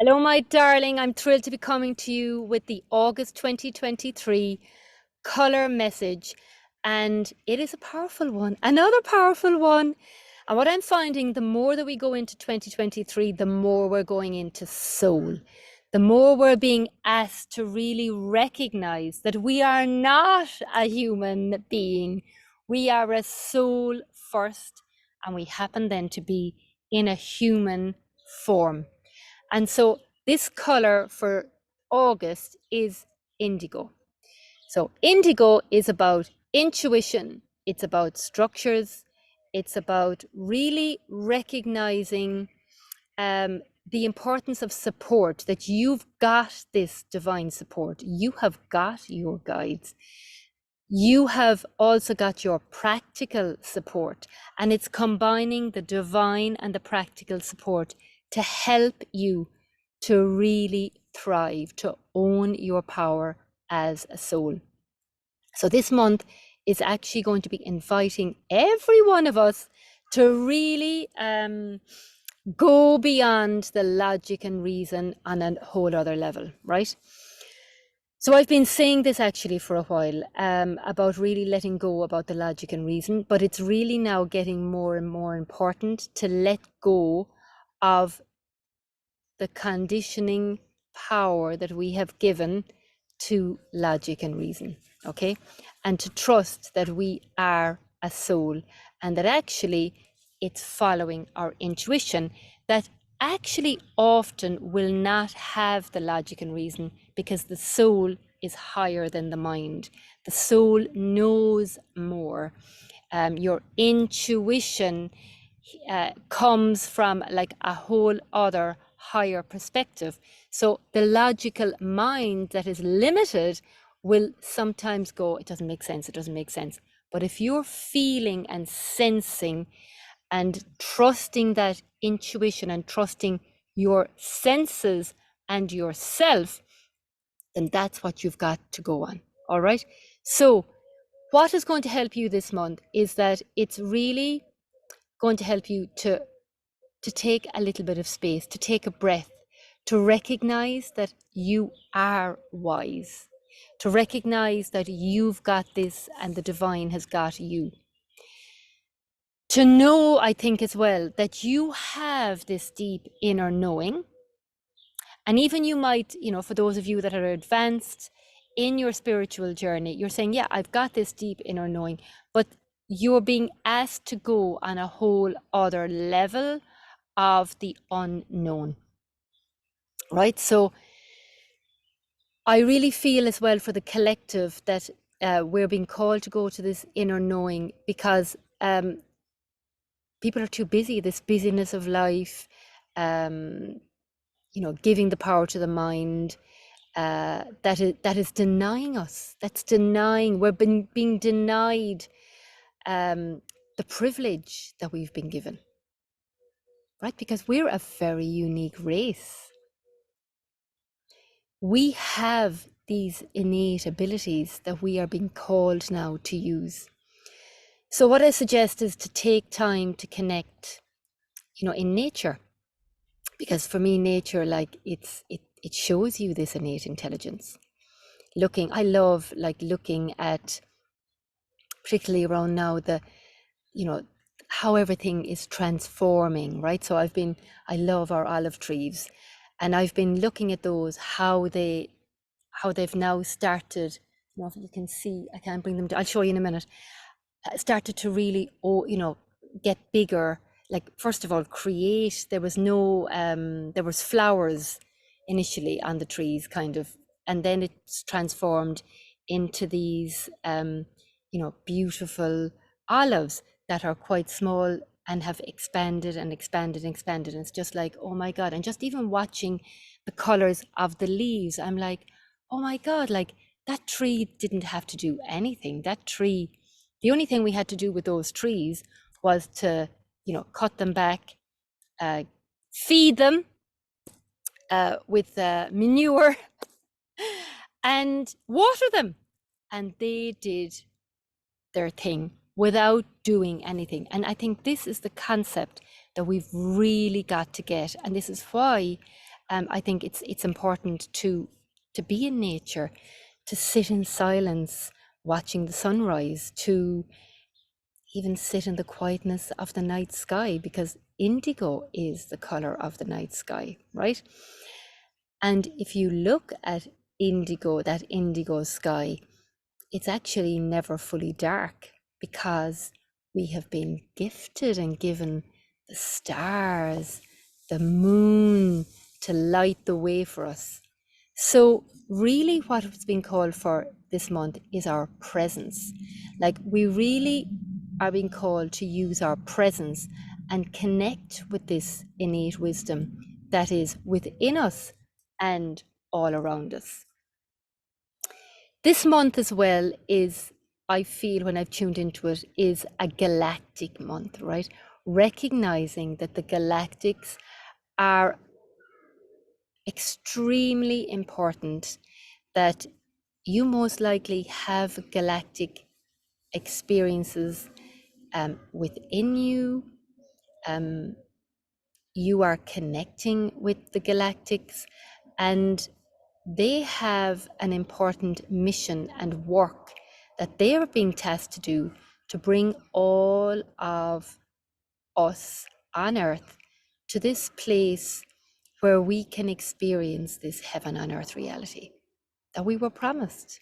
Hello, my darling. I'm thrilled to be coming to you with the August 2023 color message. And it is a powerful one, another powerful one. And what I'm finding, the more that we go into 2023, the more we're going into soul. The more we're being asked to really recognize that we are not a human being. We are a soul first, and we happen then to be in a human form. And so this color for August is indigo. So indigo is about intuition, it's about structures, it's about really recognizing the importance of support, that you've got this divine support, you have got your guides. You have also got your practical support, and it's combining the divine and the practical support to help you to really thrive, to own your power as a soul. So this month is actually going to be inviting every one of us to really go beyond the logic and reason on a whole other level, right? So I've been saying this actually for a while about really letting go about the logic and reason, but it's really now getting more and more important to let go of the conditioning power that we have given to logic and reason, okay? And to trust that we are a soul and that actually it's following our intuition that actually often will not have the logic and reason, because the soul is higher than the mind. The soul knows more. Your intuition comes from like a whole other higher perspective. So the logical mind that is limited will sometimes go, it doesn't make sense, it doesn't make sense. But if you're feeling and sensing and trusting that intuition and trusting your senses and yourself, then that's what you've got to go on. All right. So what is going to help you this month is that it's really going to help you to take a little bit of space, to take a breath, to recognize that you are wise, to recognize that you've got this and the divine has got you. To know, I think as well, that you have this deep inner knowing. And even you might, for those of you that are advanced in your spiritual journey, you're saying, yeah, I've got this deep inner knowing, but you're being asked to go on a whole other level of the unknown, right? So I really feel as well for the collective that we're being called to go to this inner knowing, because people are too busy, this busyness of life, giving the power to the mind, that is denying us. That's denying, we're being denied the privilege that we've been given, right? Because we're a very unique race. We have these innate abilities that we are being called now to use. So what I suggest is to take time to connect, in nature, because for me, nature, like it shows you this innate intelligence. I love looking at, particularly around now, how everything is transforming, right? So I love our olive trees, and I've been looking at those, how they've now started, if you can see, I can't bring them down, I'll show you in a minute, started to really, get bigger. Like, first of all, there was flowers initially on the trees, kind of, and then it's transformed into these, beautiful olives that are quite small and have expanded and expanded and expanded. And it's just like, oh my God. And just even watching the colors of the leaves, I'm like, oh my God, like that tree didn't have to do anything. The only thing we had to do with those trees was to, cut them back, feed them with manure and water them. And they did their thing without doing anything. And I think this is the concept that we've really got to get. And this is why I think it's important to be in nature, to sit in silence, watching the sunrise, to even sit in the quietness of the night sky, because indigo is the color of the night sky, right? And if you look at indigo, that indigo sky, it's actually never fully dark, because we have been gifted and given the stars, the moon to light the way for us. So really what it's been called for this month is our presence. Like, we really are being called to use our presence and connect with this innate wisdom that is within us and all around us. This month as well is, I feel when I've tuned into it, is a galactic month, right? Recognizing that the galactics are extremely important, that you most likely have galactic experiences within you. You are connecting with the galactics, and they have an important mission and work that they are being tasked to do, to bring all of us on earth to this place where we can experience this heaven on earth reality that we were promised.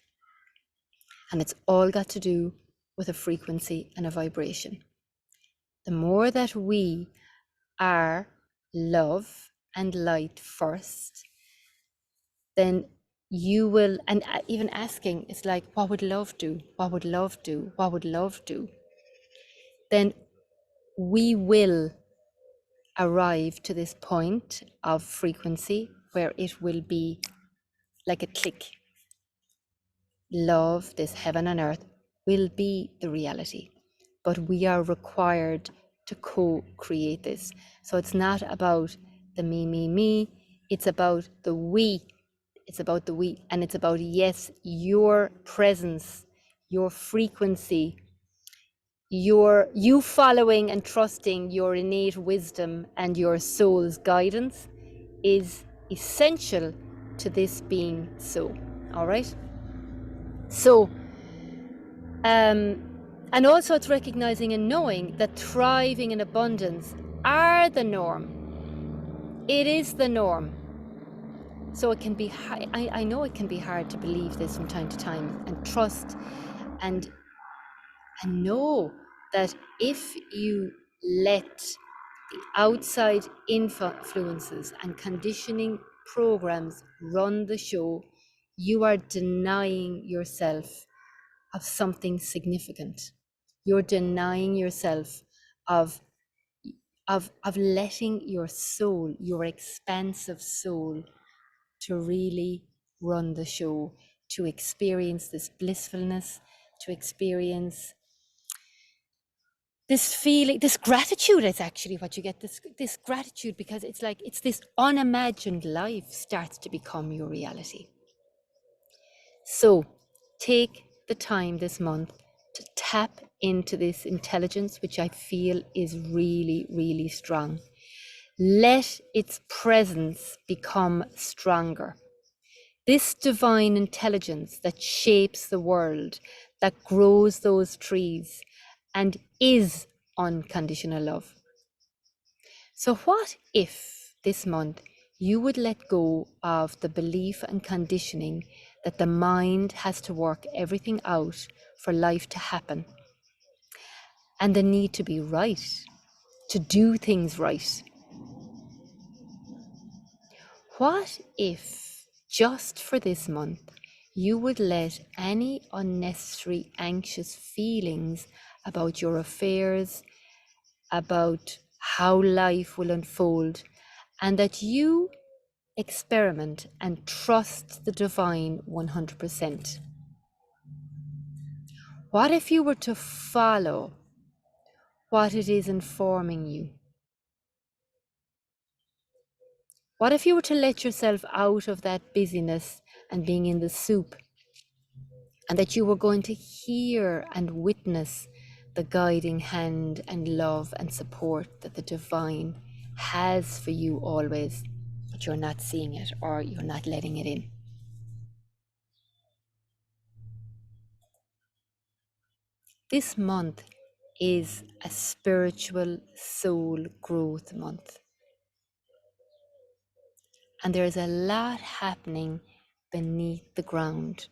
And it's all got to do with a frequency and a vibration. The more that we are love and light first, then you will, and even asking, it's like, what would love do? What would love do? What would love do? Then we will arrive to this point of frequency where it will be like a click. Love, this heaven on earth, will be the reality, but we are required to co-create this. So it's not about the me, it's about the we. It's about the we, and it's about, yes, your presence, your frequency, you following and trusting your innate wisdom and your soul's guidance is essential to this being so. All right. So, and also it's recognizing and knowing that thriving in abundance are the norm. It is the norm. So it can be, I know it can be hard to believe this from time to time, and trust and know that if you let the outside influences and conditioning programs run the show, you are denying yourself of something significant. You're denying yourself of letting your soul, your expansive soul, to really run the show, to experience this blissfulness, to experience this feeling, this gratitude is actually what you get, this gratitude, because it's like, it's this unimagined life starts to become your reality. So take the time this month to tap into this intelligence, which I feel is really, really strong. Let its presence become stronger. This divine intelligence that shapes the world, that grows those trees, and is unconditional love. So what if this month you would let go of the belief and conditioning that the mind has to work everything out for life to happen, and the need to be right, to do things right? What if just for this month you would let any unnecessary anxious feelings about your affairs, about how life will unfold, and that you experiment and trust the divine 100%? What if you were to follow what it is informing you? What if you were to let yourself out of that busyness and being in the soup, and that you were going to hear and witness the guiding hand and love and support that the divine has for you always? but you're not seeing it or you're not letting it in. This month is a spiritual soul growth month. And there's a lot happening beneath the ground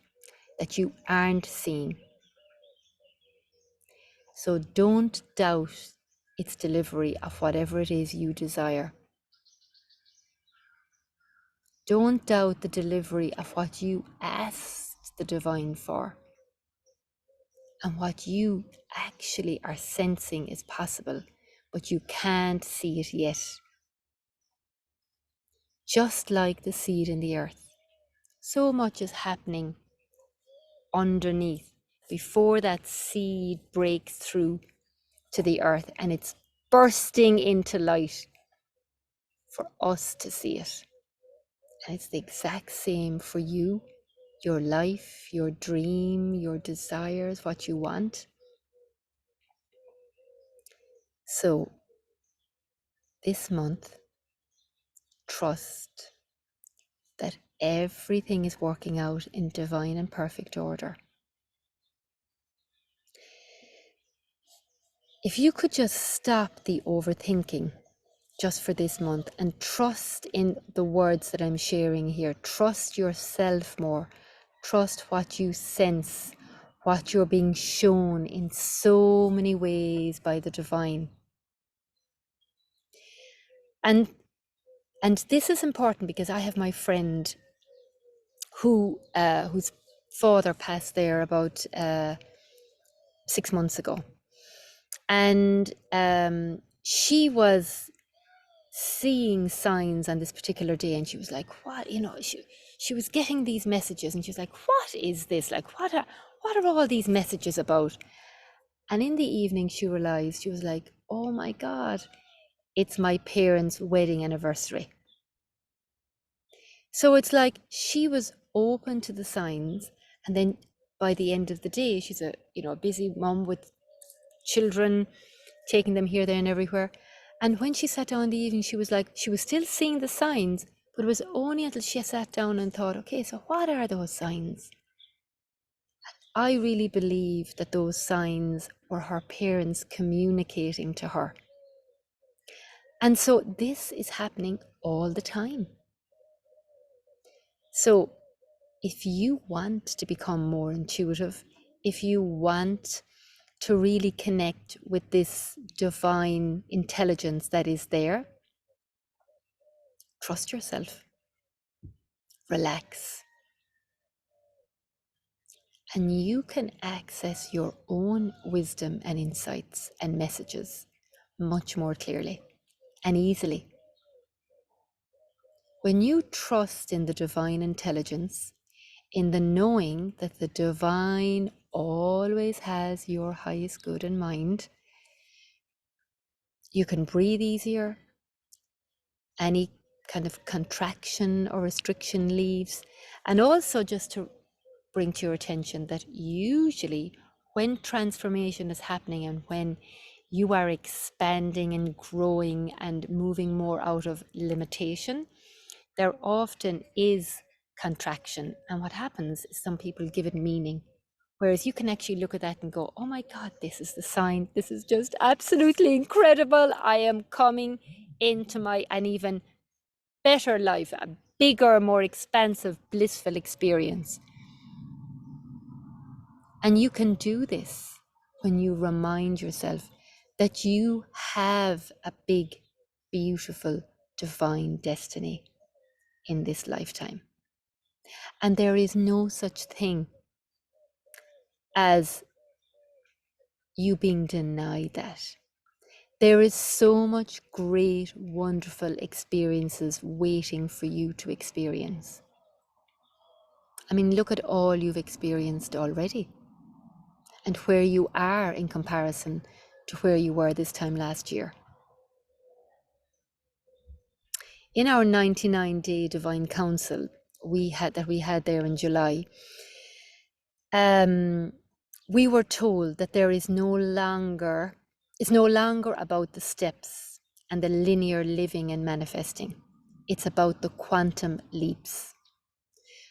that you aren't seeing. So don't doubt its delivery of whatever it is you desire. Don't doubt the delivery of what you asked the divine for and what you actually are sensing is possible, but you can't see it yet. Just like the seed in the earth, so much is happening underneath before that seed breaks through to the earth and it's bursting into light for us to see it. And it's the exact same for you, your life, your dream, your desires, what you want. So this month, trust that everything is working out in divine and perfect order. If you could just stop the overthinking just for this month and trust in the words that I'm sharing here, trust yourself more, trust what you sense, what you're being shown in so many ways by the divine. And this is important because I have my friend whose father passed there about 6 months ago. And she was seeing signs on this particular day, and she was like, what, she was getting these messages, and she was like, what is this? Like, what are all these messages about? And in the evening, she realized, she was like, oh my God, it's my parents' wedding anniversary. So it's like she was open to the signs, and then by the end of the day, she's a busy mom with children, taking them here, there, and everywhere. And when she sat down in the evening, she was like, she was still seeing the signs, but it was only until she sat down and thought, okay, so what are those signs? I really believe that those signs were her parents communicating to her. And so this is happening all the time. So if you want to become more intuitive, if you want to really connect with this divine intelligence that is there, trust yourself, relax, and you can access your own wisdom and insights and messages much more clearly and easily. When you trust in the divine intelligence, in the knowing that the divine always has your highest good in mind, you can breathe easier. Any kind of contraction or restriction leaves. And also just to bring to your attention that usually when transformation is happening and when you are expanding and growing and moving more out of limitation, there often is contraction. And what happens is some people give it meaning. Whereas you can actually look at that and go, oh my God, this is the sign. This is just absolutely incredible. I am coming into an even better life, a bigger, more expansive, blissful experience. And you can do this when you remind yourself that you have a big, beautiful, divine destiny in this lifetime. And there is no such thing as you being denied that. There is so much great, wonderful experiences waiting for you to experience. I mean, look at all you've experienced already and where you are in comparison to where you were this time last year. In our 99-day Divine Council we had there in July, we were told that it's no longer about the steps and the linear living and manifesting. It's about the quantum leaps.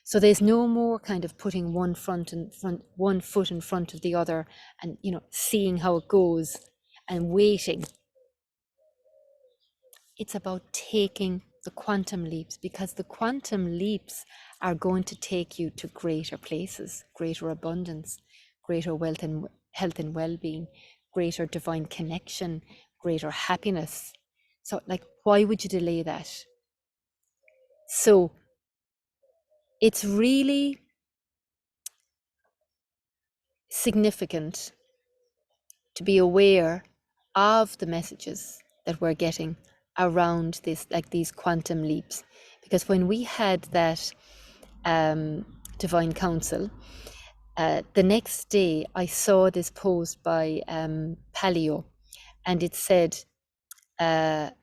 So there's no more kind of putting one foot in front of the other and, you know, seeing how it goes and waiting. It's about taking the quantum leaps, because the quantum leaps are going to take you to greater places, greater abundance, greater wealth and health and well-being, greater divine connection, greater happiness. So, like, why would you delay that? So it's really significant to be aware of the messages that we're getting around this, like these quantum leaps. Because when we had that divine council, the next day I saw this post by Paleo, and it said, the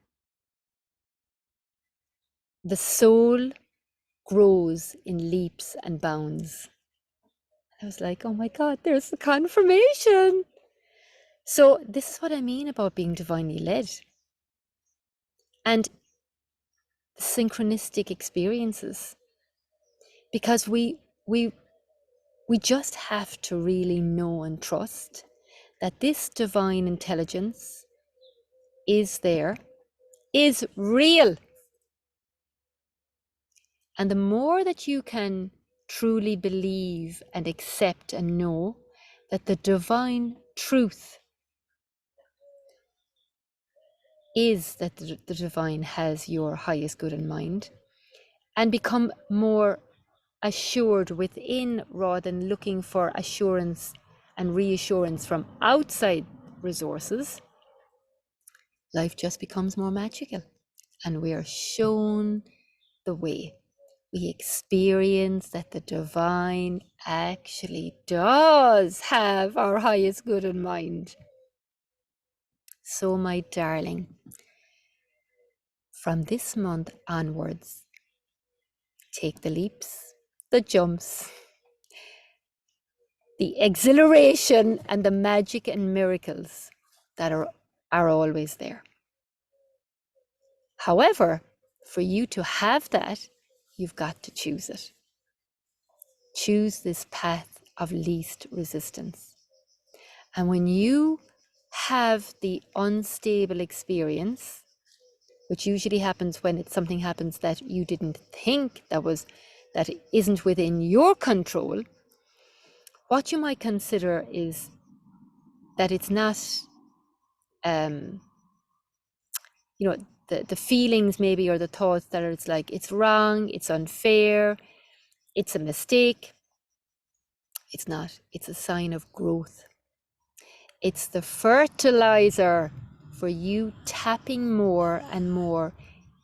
soul grows in leaps and bounds. I was like, oh my God, there's the confirmation. So this is what I mean about being divinely led. And synchronistic experiences, because we just have to really know and trust that this divine intelligence is there, is real. And the more that you can truly believe and accept and know that the divine truth is that the divine has your highest good in mind, and become more assured within rather than looking for assurance and reassurance from outside resources, life just becomes more magical, and we are shown the way. We experience that the divine actually does have our highest good in mind. So, my darling, from this month onwards, take the leaps, the jumps, the exhilaration, and the magic and miracles that are always there. However, for you to have that, you've got to choose it. Choose this path of least resistance. And when you have the unstable experience, which usually happens when something happens that you didn't think that isn't within your control, what you might consider is that it's not, the feelings maybe, or the thoughts that it's like, it's wrong, it's unfair, it's a mistake. It's not. It's a sign of growth. It's the fertilizer for you tapping more and more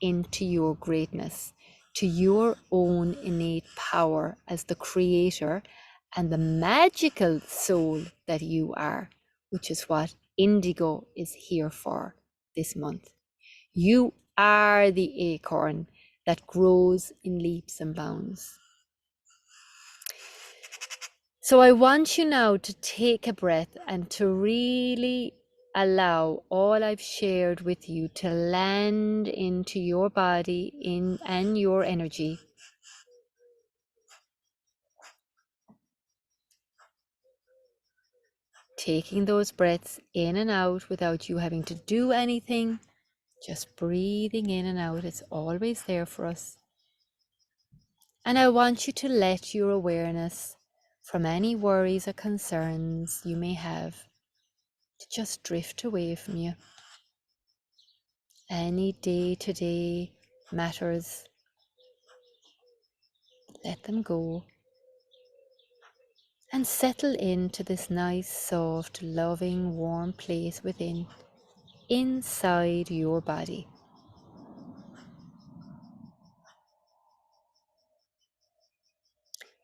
into your greatness, to your own innate power as the creator and the magical soul that you are, which is what Indigo is here for this month. You are the acorn that grows in leaps and bounds. So I want you now to take a breath and to really allow all I've shared with you to land into your body and your energy. Taking those breaths in and out without you having to do anything, just breathing in and out. It's always there for us. And I want you to let your awareness from any worries or concerns you may have to just drift away from you. Any day-to-day matters, let them go and settle into this nice, soft, loving, warm place within, inside your body.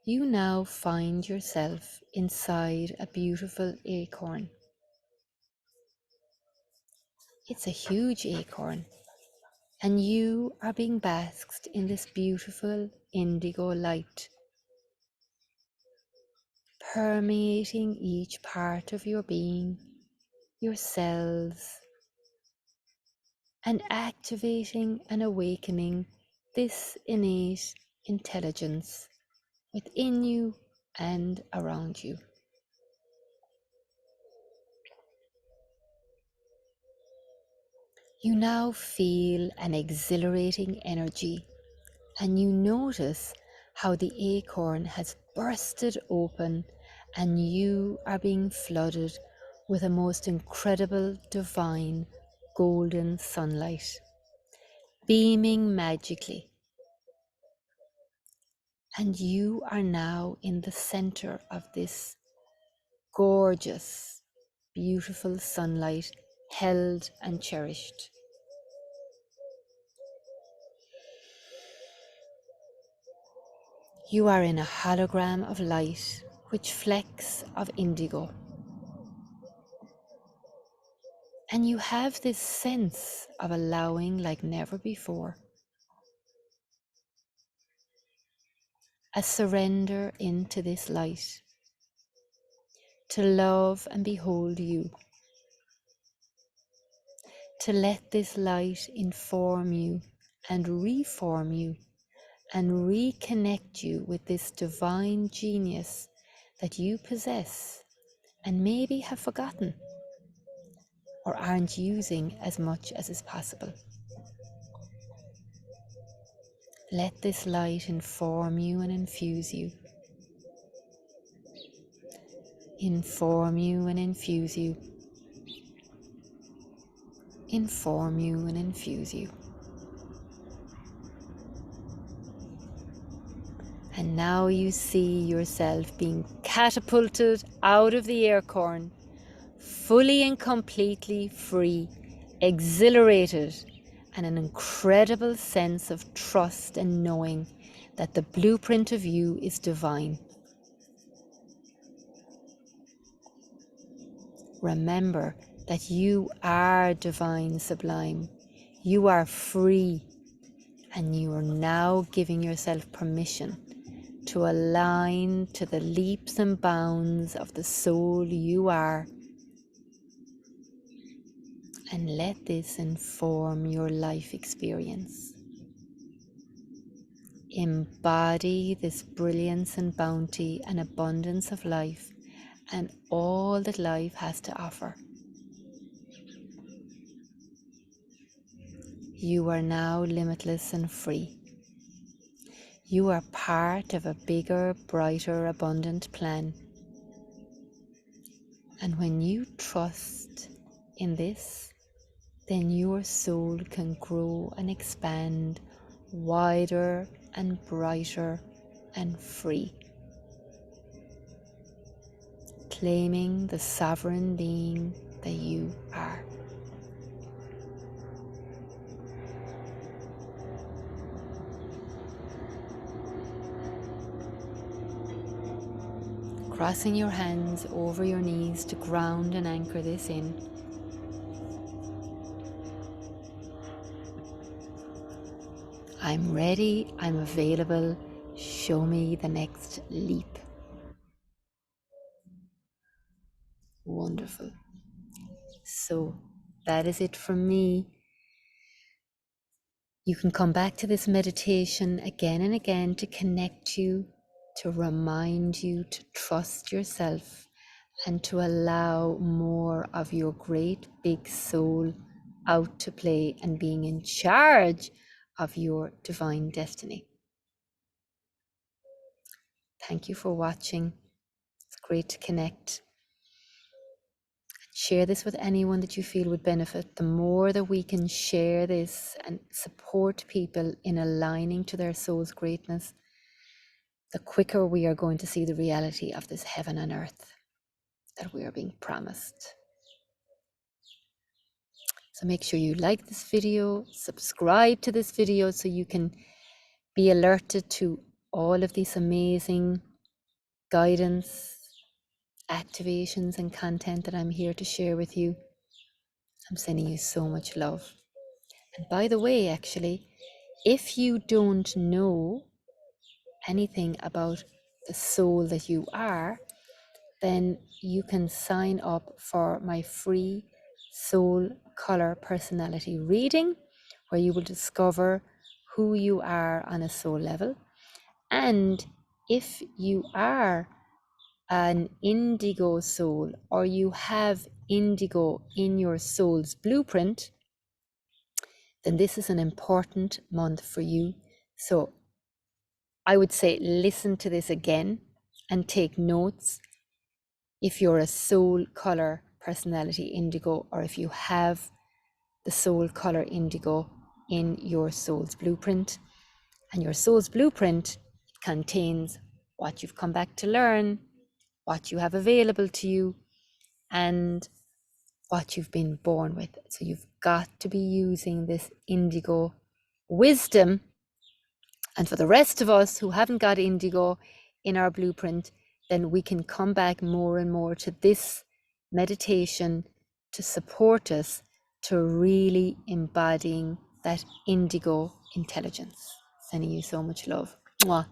You now find yourself inside a beautiful acorn. It's a huge acorn, and you are being basked in this beautiful indigo light, permeating each part of your being, your cells, and activating and awakening this innate intelligence within you and around you. You now feel an exhilarating energy, and you notice how the acorn has bursted open and you are being flooded with a most incredible divine golden sunlight, beaming magically. And you are now in the center of this gorgeous, beautiful sunlight, held and cherished. You are in a hologram of light, which flecks of indigo. And you have this sense of allowing like never before. A surrender into this light, to love and behold you, to let this light inform you and reform you and reconnect you with this divine genius that you possess and maybe have forgotten or aren't using as much as is possible. Let this light inform you and infuse you. Inform you and infuse you. Inform you and infuse you. And now you see yourself being catapulted out of the acorn, fully and completely free, exhilarated, and an incredible sense of trust and knowing that the blueprint of you is divine. Remember that you are divine sublime. You are free, and you are now giving yourself permission to align to the leaps and bounds of the soul you are, and let this inform your life experience. Embody this brilliance and bounty and abundance of life and all that life has to offer. You are now limitless and free. You are part of a bigger, brighter, abundant plan. And when you trust in this, then your soul can grow and expand wider and brighter and free, claiming the sovereign being that you are. Crossing your hands over your knees to ground and anchor this in. I'm ready, I'm available, show me the next leap. Wonderful. So that is it from me. You can come back to this meditation again and again to connect you, to remind you to trust yourself, and to allow more of your great big soul out to play and being in charge of your divine destiny. Thank you for watching. It's great to connect. Share this with anyone that you feel would benefit. The more that we can share this and support people in aligning to their soul's greatness, the quicker we are going to see the reality of this heaven and earth that we are being promised. So make sure you like this video, subscribe to this video so you can be alerted to all of these amazing guidance, activations, and content that I'm here to share with you. I'm sending you so much love. And by the way, actually, if you don't know anything about the soul that you are, then you can sign up for my free soul color personality reading, where you will discover who you are on a soul level. And if you are an indigo soul, or you have indigo in your soul's blueprint, then this is an important month for you. So I would say listen to this again and take notes if you're a soul color personality indigo, or if you have the soul color indigo in your soul's blueprint. And your soul's blueprint contains what you've come back to learn, what you have available to you, and what you've been born with. So you've got to be using this indigo wisdom. And for the rest of us who haven't got indigo in our blueprint, then we can come back more and more to this meditation to support us to really embodying that indigo intelligence. Sending you so much love. Mwah.